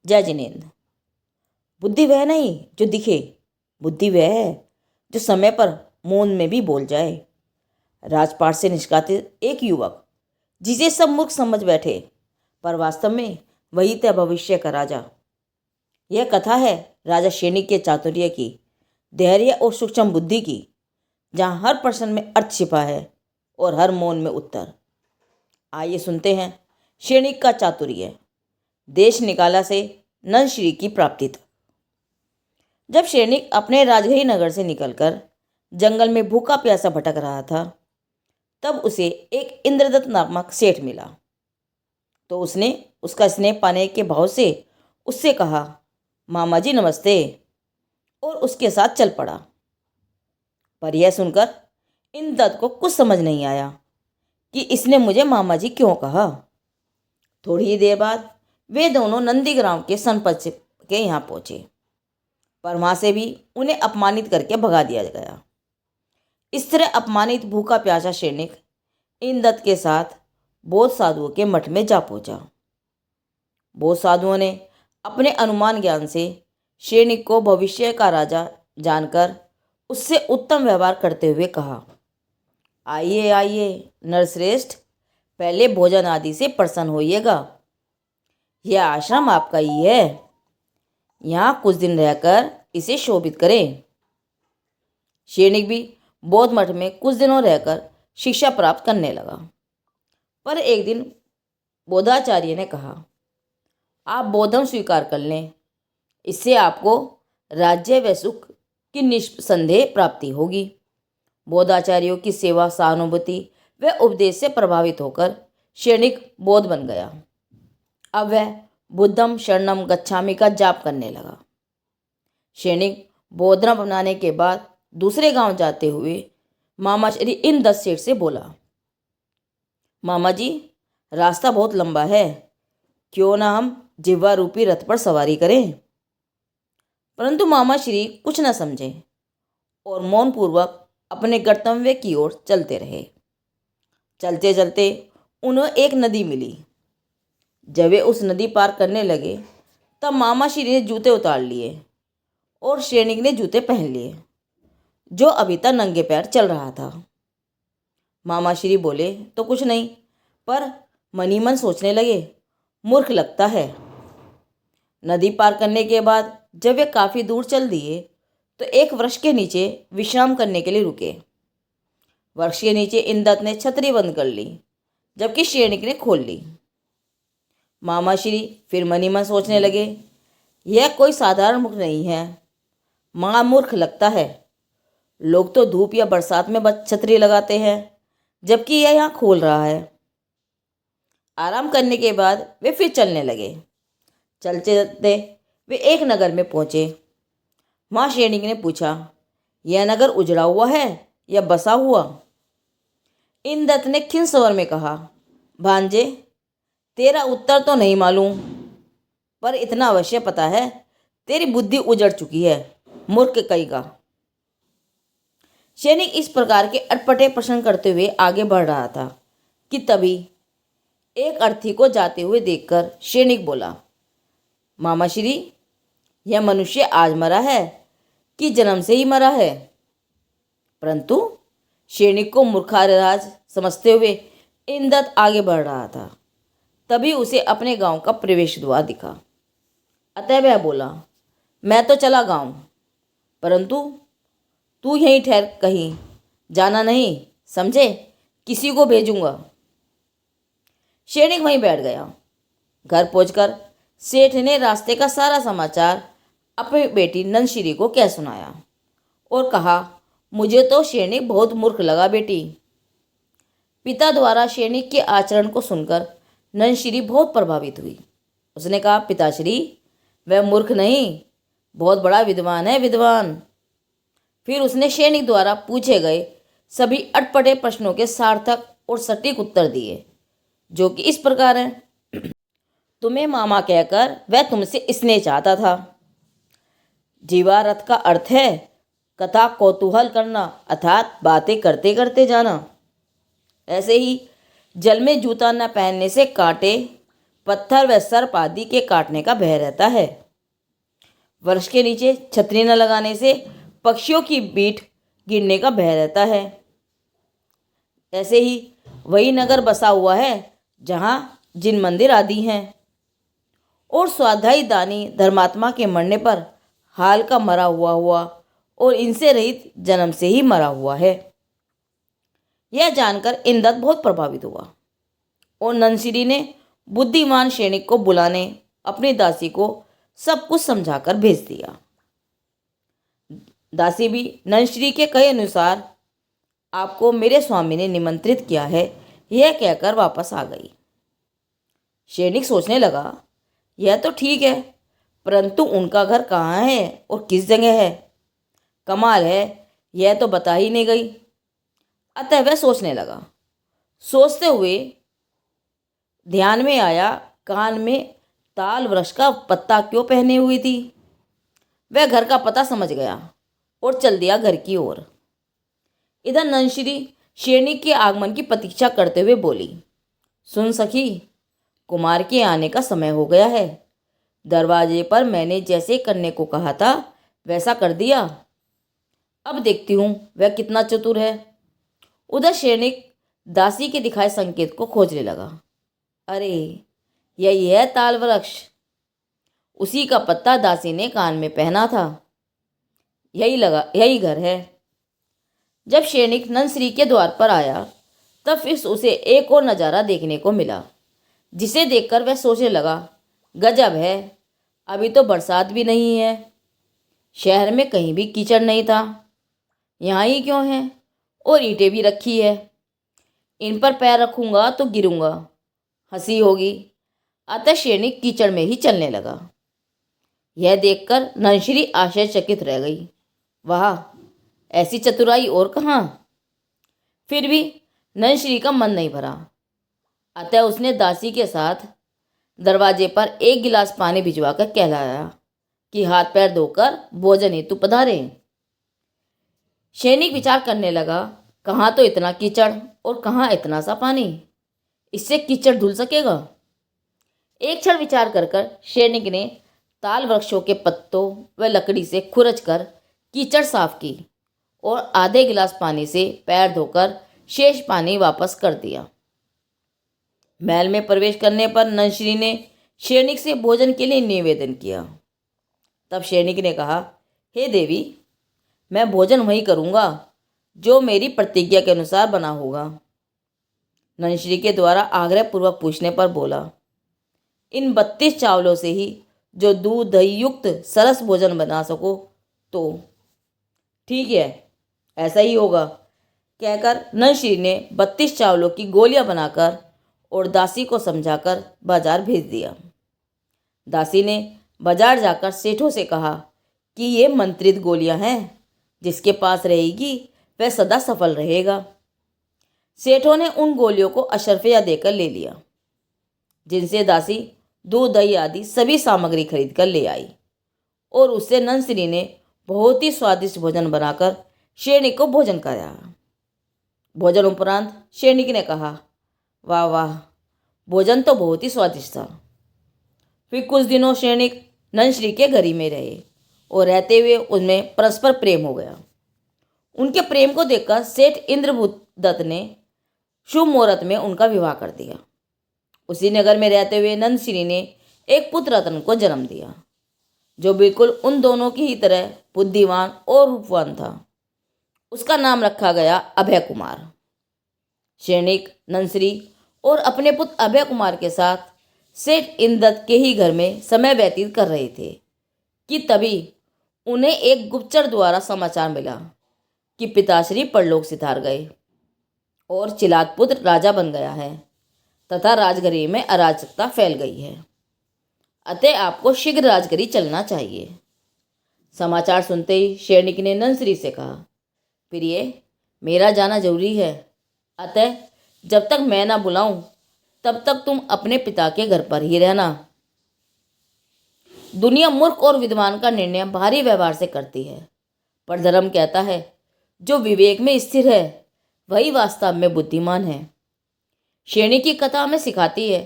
जय जिनेन्द्र। बुद्धि वह नहीं जो दिखे, बुद्धि वह है जो समय पर मौन में भी बोल जाए। राजपाट से निष्कासित एक युवक जिसे सब मूर्ख समझ बैठे, पर वास्तव में वही था भविष्य का राजा। यह कथा है राजा शेनिक के चातुर्य की, धैर्य और सूक्ष्म बुद्धि की, जहाँ हर प्रश्न में अर्थ छिपा है और हर मौन में उत्तर। आइए सुनते हैं शेनिक का चातुर्य, देश निकाला से नंदश्री की प्राप्ति तक। जब शेनिक अपने राजगृह नगर से निकलकर जंगल में भूखा प्यासा भटक रहा था, तब उसे एक इंद्रदत्त नामक सेठ मिला। तो उसने उसका स्नेह पाने के भाव से उससे कहा, मामा जी नमस्ते, और उसके साथ चल पड़ा। पर यह सुनकर इंद्रदत्त को कुछ समझ नहीं आया कि इसने मुझे मामा जी क्यों कहा। थोड़ी ही देर बाद वे दोनों नंदीग्राम के सनपत के यहाँ पहुँचे, पर वहाँ से भी उन्हें अपमानित करके भगा दिया गया। इस तरह अपमानित भूखा प्यासा सैनिक इंद्रदत्त के साथ बौद्ध साधुओं के मठ में जा पहुंचा। बौद्ध साधुओं ने अपने अनुमान ज्ञान से सैनिक को भविष्य का राजा जानकर उससे उत्तम व्यवहार करते हुए कहा, आइए आइए नरश्रेष्ठ, पहले भोजन आदि से प्रसन्न होइएगा। यह आश्रम आपका ही है, यहाँ कुछ दिन रहकर इसे शोभित करें। सैनिक भी बौद्ध मठ में कुछ दिनों रहकर शिक्षा प्राप्त करने लगा। पर एक दिन बोधाचार्य ने कहा, आप बौद्धम स्वीकार कर लें, इससे आपको राज्य व सुख की निस्संदेह प्राप्ति होगी। बोधाचार्यों की सेवा, सहानुभूति व उपदेश से प्रभावित होकर सैनिक बौद्ध बन गया। अब वह बुद्धम शरणम गच्छामि का जाप करने लगा। सैनिक बौद्ध धर्म अपनाने के बाद दूसरे गांव जाते हुए मामा श्री इंद्रदत्त सेठ से बोला, मामा जी रास्ता बहुत लंबा है, क्यों ना हम जिह्वा रूपी रथ पर सवारी करें। परंतु मामा श्री कुछ न समझे और मौनपूर्वक अपने गंतव्य की ओर चलते रहे। चलते चलते उन्हें एक नदी मिली। जब वे उस नदी पार करने लगे, तब मामा श्री ने जूते उतार लिए और सैनिक ने जूते पहन लिए, जो अभी तक नंगे पैर चल रहा था। मामा श्री बोले तो कुछ नहीं, पर मन ही मन सोचने लगे, मूर्ख लगता है। नदी पार करने के बाद जब वे काफ़ी दूर चल दिए, तो एक वृक्ष के नीचे विश्राम करने के लिए रुके। वृक्ष के नीचे इंद्रदत्त ने छतरी बंद कर ली, जबकि सैनिक ने खोल ली। मामा श्री फिर मन ही मन सोचने लगे, यह कोई साधारण मूर्ख नहीं है, महामूर्ख लगता है। लोग तो धूप या बरसात में बस छतरी लगाते हैं, जबकि यह यहाँ खोल रहा है। आराम करने के बाद वे फिर चलने लगे। चलते चलते वे एक नगर में पहुँचे। माँ सैनिक ने पूछा, यह नगर उजड़ा हुआ है या बसा हुआ। इंद्रदत्त ने खिन्न स्वर में कहा, भांजे तेरा उत्तर तो नहीं मालूम, पर इतना अवश्य पता है तेरी बुद्धि उजड़ चुकी है, मूर्ख कहेगा। सैनिक इस प्रकार के अटपटे प्रश्न करते हुए आगे बढ़ रहा था कि तभी एक अर्थी को जाते हुए देखकर सैनिक बोला, मामा श्री यह मनुष्य आज मरा है कि जन्म से ही मरा है। परंतु सैनिक को मूर्खराज समझते हुए इंद्रदत्त आगे बढ़ रहा था। तभी उसे अपने गांव का प्रवेश द्वार दिखा। अतः वह बोला, मैं तो चला गांव, परंतु तू यहीं ठहर, कहीं जाना नहीं, समझे, किसी को भेजूंगा। सैनिक वहीं बैठ गया। घर पहुंचकर सेठ ने रास्ते का सारा समाचार अपनी बेटी नंदश्री को कह सुनाया और कहा, मुझे तो सैनिक बहुत मूर्ख लगा बेटी। पिता द्वारा सैनिक के आचरण को सुनकर नंदश्री बहुत प्रभावित हुई। उसने कहा, पिताश्री वह मूर्ख नहीं, बहुत बड़ा विद्वान है, विद्वान। फिर उसने सैनिक द्वारा पूछे गए सभी अटपटे प्रश्नों के सार्थक और सटीक उत्तर दिए, जो कि इस प्रकार हैं। तुम्हें मामा कहकर वह तुमसे स्नेह चाहता था। जीवारथ का अर्थ है कथा कौतूहल करना, अर्थात बातें करते करते जाना। ऐसे ही जल में जूता न पहनने से कांटे पत्थर व सर्प आदि के काटने का भय रहता है। वृक्ष के नीचे छतरी न लगाने से पक्षियों की बीट गिरने का भय रहता है। ऐसे ही वही नगर बसा हुआ है जहाँ जिन मंदिर आदि हैं, और स्वाध्यायी दानी धर्मात्मा के मरने पर हाल का मरा हुआ और इनसे रहित जन्म से ही मरा हुआ है। यह जानकर इंद्रदत्त बहुत प्रभावित हुआ और नंदश्री ने बुद्धिमान सैनिक को बुलाने अपनी दासी को सब कुछ समझाकर भेज दिया। दासी भी नंदश्री के कहे अनुसार आपको मेरे स्वामी ने निमंत्रित किया है यह कहकर वापस आ गई। सैनिक सोचने लगा, यह तो ठीक है, परंतु उनका घर कहाँ है और किस जगह है? कमाल है, यह तो बता ही नहीं गई। अतः वह सोचने लगा। सोचते हुए ध्यान में आया, कान में ताल वृक्ष का पत्ता क्यों पहने हुई थी। वह घर का पता समझ गया और चल दिया घर की ओर। इधर नंदश्री सैनिक के आगमन की प्रतीक्षा करते हुए बोली, सुन सखी, कुमार के आने का समय हो गया है। दरवाजे पर मैंने जैसे करने को कहा था वैसा कर दिया। अब देखती हूँ वह कितना चतुर है। उधर सैनिक दासी के दिखाए संकेत को खोजने लगा। अरे, यही है ताल वृक्ष, उसी का पत्ता दासी ने कान में पहना था। यही घर है। जब सैनिक नंदश्री के द्वार पर आया तब फिर उसे एक और नज़ारा देखने को मिला, जिसे देखकर वह सोचने लगा, गजब है, अभी तो बरसात भी नहीं है, शहर में कहीं भी कीचड़ नहीं था, यहाँ ही क्यों है, और ईंटें भी रखी है, इन पर पैर रखूंगा तो गिरूंगा, हंसी होगी। अतः सैनिक कीचड़ में ही चलने लगा। यह देखकर नंदश्री आश्चर्यचकित रह गई। वाह, ऐसी चतुराई और कहाँ। फिर भी नंदश्री का मन नहीं भरा। अतः उसने दासी के साथ दरवाजे पर एक गिलास पानी भिजवाकर कहलाया कि हाथ पैर धोकर भोजन हेतु पधारे। सैनिक विचार करने लगा, कहाँ तो इतना कीचड़ और कहाँ इतना सा पानी, इससे कीचड़ धुल सकेगा। एक क्षण विचार कर सैनिक ने ताल वृक्षों के पत्तों व लकड़ी से खुरच कर कीचड़ साफ की और आधे गिलास पानी से पैर धोकर शेष पानी वापस कर दिया। महल में प्रवेश करने पर नंदश्री ने सैनिक से भोजन के लिए निवेदन किया। तब सैनिक ने कहा, हे देवी, मैं भोजन वही करूँगा जो मेरी प्रतिज्ञा के अनुसार बना होगा। नंदश्री के द्वारा आग्रहपूर्वक पूछने पर बोला, इन 32 चावलों से ही जो दूध दही युक्त सरस भोजन बना सको तो ठीक है, ऐसा ही होगा। कहकर नंदश्री ने 32 चावलों की गोलियां बनाकर और दासी को समझाकर बाजार भेज दिया। दासी ने बाजार जाकर सेठों से कहा कि ये मंत्रित गोलियां हैं, जिसके पास रहेगी वह सदा सफल रहेगा। सेठों ने उन गोलियों को अशर्फिया देकर ले लिया, जिनसे दासी दूध दही आदि सभी सामग्री खरीद कर ले आई और उससे नंदश्री ने बहुत ही स्वादिष्ट भोजन बनाकर सैनिक को भोजन कराया। भोजन उपरांत सैनिक ने कहा, वाह वाह, भोजन तो बहुत ही स्वादिष्ट था। फिर कुछ दिनों सैनिक नंदश्री के घर ही में रहे और रहते हुए उनमें परस्पर प्रेम हो गया। उनके प्रेम को देखकर सेठ इंद्रदत्त ने शुभ मुहूर्त में उनका विवाह कर दिया। उसी नगर में रहते हुए नंदश्री ने एक पुत्र रतन को जन्म दिया, जो बिल्कुल उन दोनों की ही तरह बुद्धिमान और रूपवान था। उसका नाम रखा गया अभय कुमार। सैनिक नंदश्री और अपने पुत्र अभय कुमार के साथ सेठ इंद्रदत्त के ही घर में समय व्यतीत कर रहे थे कि तभी उन्हें एक गुप्तचर द्वारा समाचार मिला कि पिताश्री परलोक सिधार गए और चिलात पुत्र राजा बन गया है तथा राजगरी में अराजकता फैल गई है। अतः आपको शीघ्र राजगरी चलना चाहिए। समाचार सुनते ही सैनिक ने नंदश्री से कहा, प्रिय, मेरा जाना जरूरी है, अतः जब तक मैं ना बुलाऊं तब तक तुम अपने पिता के घर पर ही रहना। दुनिया मूर्ख और विद्वान का निर्णय भारी व्यवहार से करती है, पर धर्म कहता है जो विवेक में स्थिर है वही वास्तव में बुद्धिमान है। सैनिक की कथा में सिखाती है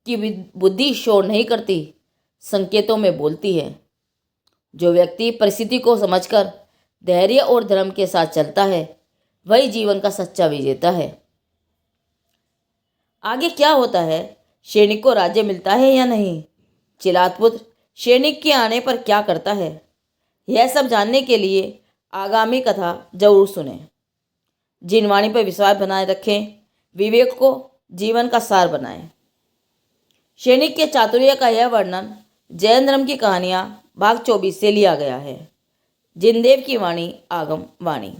कि बुद्धि शोर नहीं करती, संकेतों में बोलती है। जो व्यक्ति परिस्थिति को समझकर धैर्य और धर्म के साथ चलता है वही जीवन का सच्चा विजेता है। आगे क्या होता है? सैनिक को राज्य मिलता है या नहीं? चिलातपुत्र सैनिक के आने पर क्या करता है? यह सब जानने के लिए आगामी कथा जरूर सुने। जिनवाणी पर विश्वास बनाए रखें, विवेक को जीवन का सार बनाएं। सैनिक के चातुर्य का यह वर्णन जैन धर्म की कहानियां भाग 24 से लिया गया है। जिनदेव की वाणी आगम वाणी।